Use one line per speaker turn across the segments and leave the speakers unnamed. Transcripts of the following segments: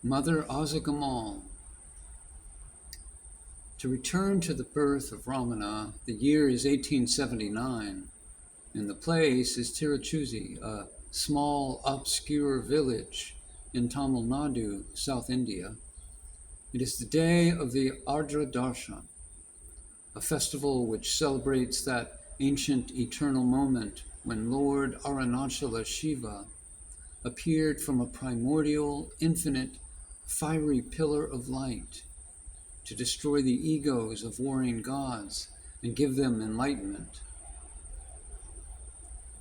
Mother Azhagammal. To return to the birth of Ramana, the year is 1879, and the place is Tiruchuzi, a small, obscure village in Tamil Nadu, South India. It is the day of the Ardra Darshan, a festival which celebrates that ancient eternal moment when Lord Arunachala Shiva appeared from a primordial, infinite, fiery pillar of light to destroy the egos of warring gods and give them enlightenment.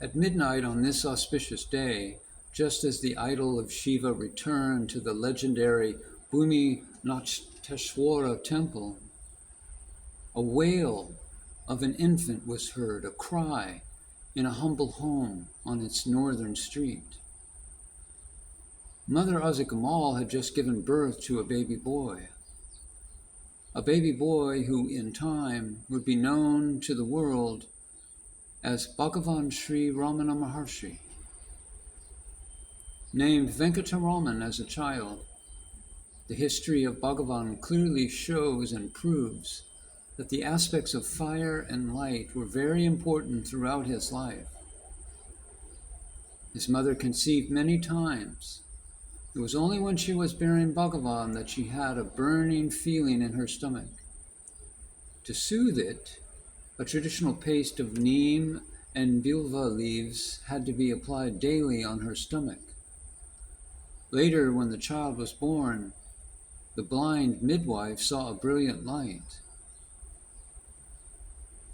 At midnight on this auspicious day, just as the idol of Shiva returned to the legendary Bhumi Nachteshwara temple, a wail of an infant was heard, a cry in a humble home on its northern street. Mother Azhagammal had just given birth to a baby boy who in time would be known to the world as Bhagavan Sri Ramana Maharshi. Named Venkataraman as a child, the history of Bhagavan clearly shows and proves that the aspects of fire and light were very important throughout his life. His mother conceived many times. It was only when she was bearing Bhagavan that she had a burning feeling in her stomach. To soothe it, a traditional paste of neem and bilva leaves had to be applied daily on her stomach. Later, when the child was born, the blind midwife saw a brilliant light.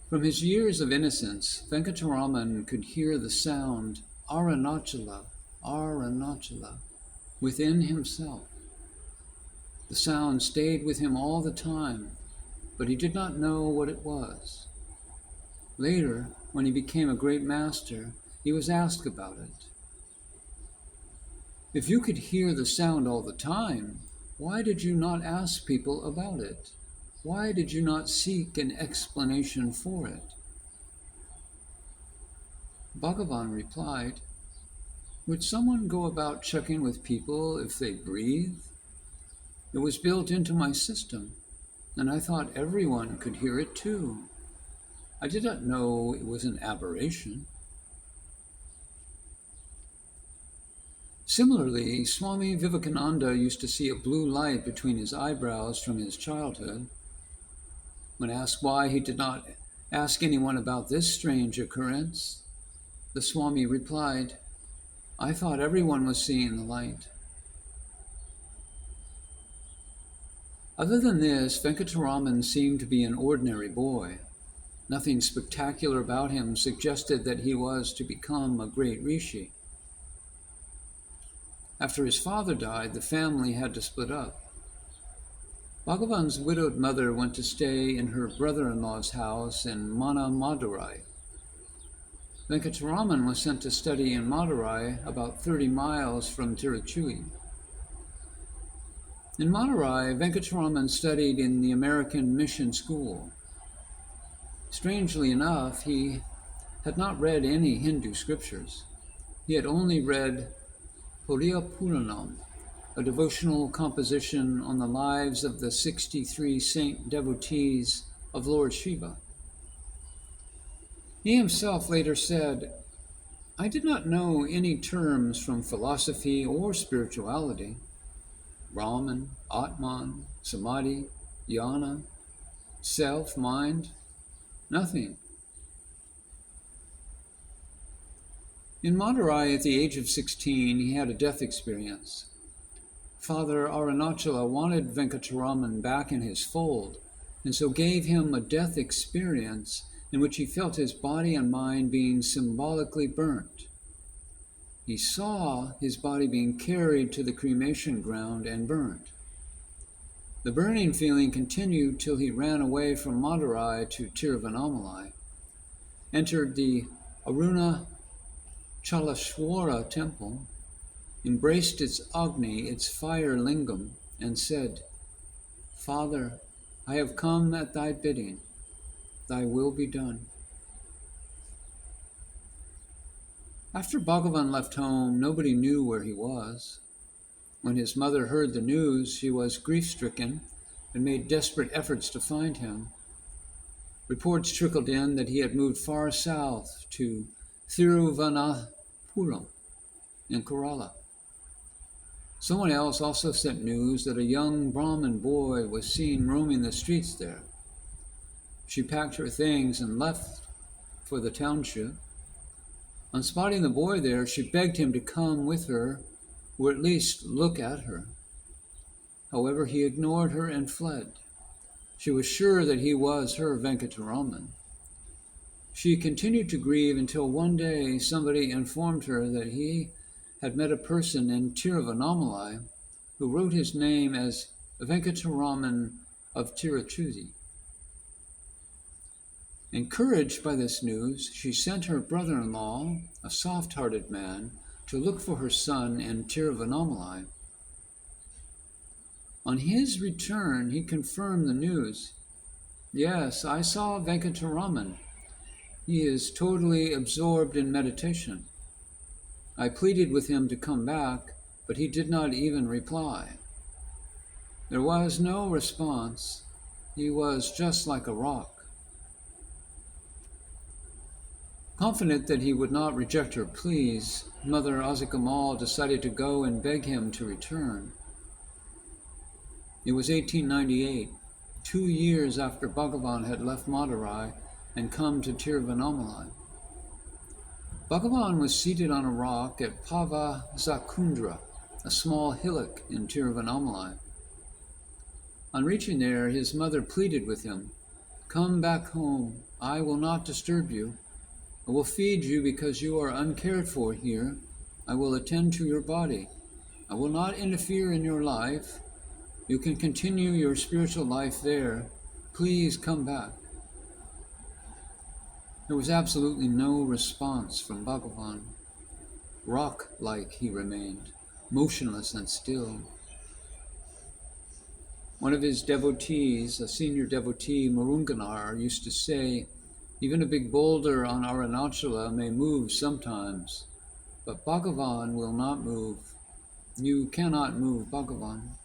From his years of innocence, Venkataraman could hear the sound Arunachala, Arunachala within himself. The sound stayed with him all the time, but he did not know what it was. Later, when he became a great master, he was asked about it. If you could hear the sound all the time, why did you not ask people about it? Why did you not seek an explanation for it? Bhagavan replied, would someone go about checking with people if they breathe? It was built into my system, and I thought everyone could hear it too. I did not know it was an aberration. Similarly, Swami Vivekananda used to see a blue light between his eyebrows from his childhood. When asked why he did not ask anyone about this strange occurrence, the Swami replied, I thought everyone was seeing the light. Other than this, Venkataraman seemed to be an ordinary boy. Nothing spectacular about him suggested that he was to become a great rishi. After his father died, the family had to split up. Bhagavan's widowed mother went to stay in her brother-in-law's house in Madurai. Venkataraman was sent to study in Madurai, about 30 miles from Tiruchui. In Madurai, Venkataraman studied in the American Mission School. Strangely enough, he had not read any Hindu scriptures. He had only read Periya Puranam, a devotional composition on the lives of the 63 saint devotees of Lord Shiva. He himself later said, I did not know any terms from philosophy or spirituality. Brahman, Atman, Samadhi, Jnana, self, mind, nothing. In Madurai, at the age of 16, he had a death experience. Father Arunachala wanted Venkataraman back in his fold, and so gave him a death experience in which he felt his body and mind being symbolically burnt. He saw his body being carried to the cremation ground and burnt. The burning feeling continued till he ran away from Madurai to Tiruvannamalai, entered the Arunachala Shiva temple, embraced its Agni, its fire lingam, and said, Father, I have come at thy bidding. Thy will be done. After Bhagavan left home, nobody knew where he was. When his mother heard the news, she was grief-stricken and made desperate efforts to find him. Reports trickled in that he had moved far south to Thiruvananthapuram in Kerala. Someone else also sent news that a young Brahmin boy was seen roaming the streets there. She packed her things and left for the township. On spotting the boy there, she begged him to come with her, or at least look at her. However, he ignored her and fled. She was sure that he was her Venkataraman. She continued to grieve until one day somebody informed her that he had met a person in Tiruvannamalai who wrote his name as Venkataraman of Tiruchudi. Encouraged by this news, she sent her brother-in-law, a soft-hearted man, to look for her son in Tiruvannamalai. On his return, he confirmed the news. Yes, I saw Venkataraman. He is totally absorbed in meditation. I pleaded with him to come back, but he did not even reply. There was no response. He was just like a rock. Confident that he would not reject her pleas, Mother Azhagammal decided to go and beg him to return. It was 1898, 2 years after Bhagavan had left Madurai and come to Tiruvannamalai. Bhagavan was seated on a rock at Pavazakundra, a small hillock in Tiruvannamalai. On reaching there, his mother pleaded with him, "Come back home. I will not disturb you. I will feed you because you are uncared for here. I will attend to your body. I will not interfere in your life. You can continue your spiritual life there. Please come back." There was absolutely no response from Bhagavan. Rock-like he remained, motionless and still. One of his devotees, a senior devotee, Murunganar, used to say, "Even a big boulder on Arunachala may move sometimes, but Bhagavan will not move. You cannot move Bhagavan."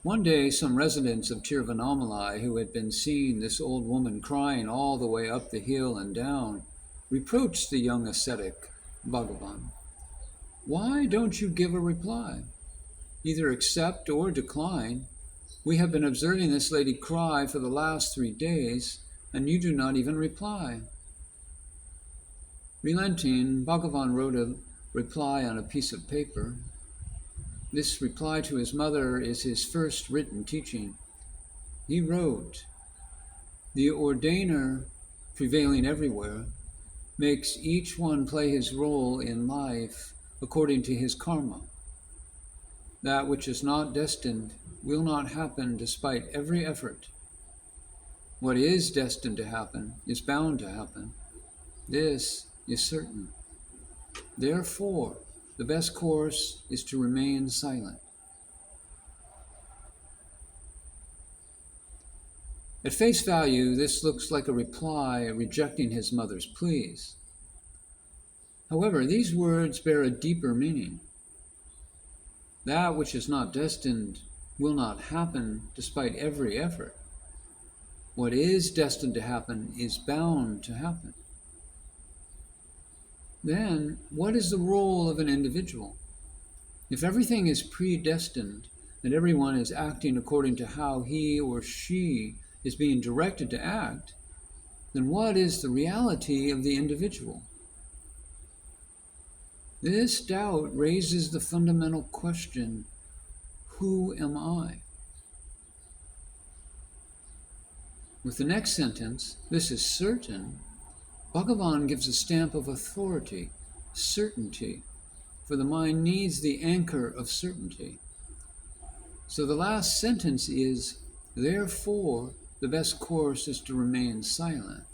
One day, some residents of Tiruvannamalai who had been seeing this old woman crying all the way up the hill and down reproached the young ascetic, Bhagavan. "Why don't you give a reply? Either accept or decline. We have been observing this lady cry for the last 3 days, and you do not even reply." Relenting, Bhagavan wrote a reply on a piece of paper. This reply to his mother is his first written teaching. He wrote, "The ordainer, prevailing everywhere, makes each one play his role in life according to his karma. That which is not destined will not happen despite every effort. What is destined to happen is bound to happen. This is certain. Therefore, the best course is to remain silent." At face value, this looks like a reply rejecting his mother's pleas. However, these words bear a deeper meaning. That which is not destined will not happen despite every effort. What is destined to happen is bound to happen. Then, what is the role of an individual? If everything is predestined, and everyone is acting according to how he or she is being directed to act, then what is the reality of the individual? This doubt raises the fundamental question, who am I? With the next sentence, "This is certain," Bhagavan gives a stamp of authority, certainty, for the mind needs the anchor of certainty. So the last sentence is, "Therefore, the best course is to remain silent."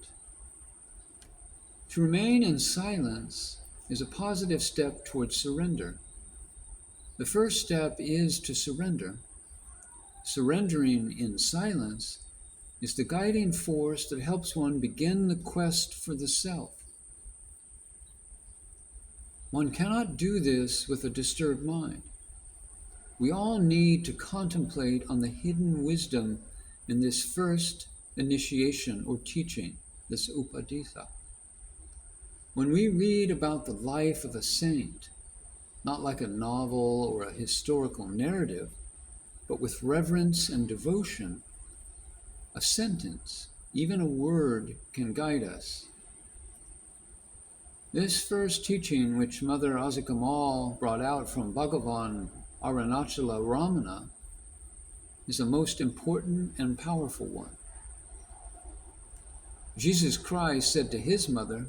To remain in silence is a positive step towards surrender. The first step is to surrender. Surrendering in silence is the guiding force that helps one begin the quest for the self. One cannot do this with a disturbed mind. We all need to contemplate on the hidden wisdom in this first initiation or teaching, this upadesa. When we read about the life of a saint, not like a novel or a historical narrative, but with reverence and devotion, a sentence, even a word, can guide us. This first teaching, which Mother Azhagammal brought out from Bhagavan Arunachala Ramana, is a most important and powerful one. Jesus Christ said to his mother,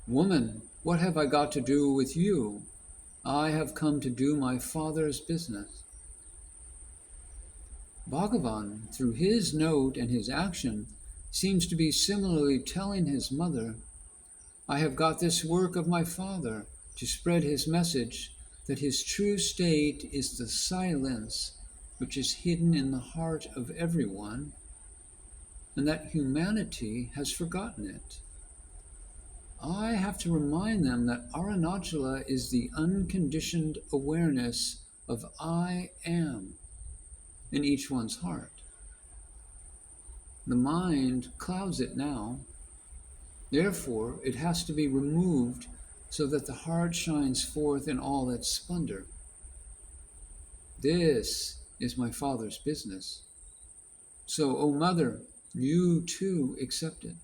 "Woman, what have I got to do with you? I have come to do my Father's business." Bhagavan, through his note and his action, seems to be similarly telling his mother, "I have got this work of my Father to spread his message that his true state is the silence which is hidden in the heart of everyone, and that humanity has forgotten it. I have to remind them that Arunachala is the unconditioned awareness of I am in each one's heart. The mind clouds it now. Therefore, it has to be removed so that the heart shines forth in all its splendor. This is my Father's business. So, O Mother, you too accept it."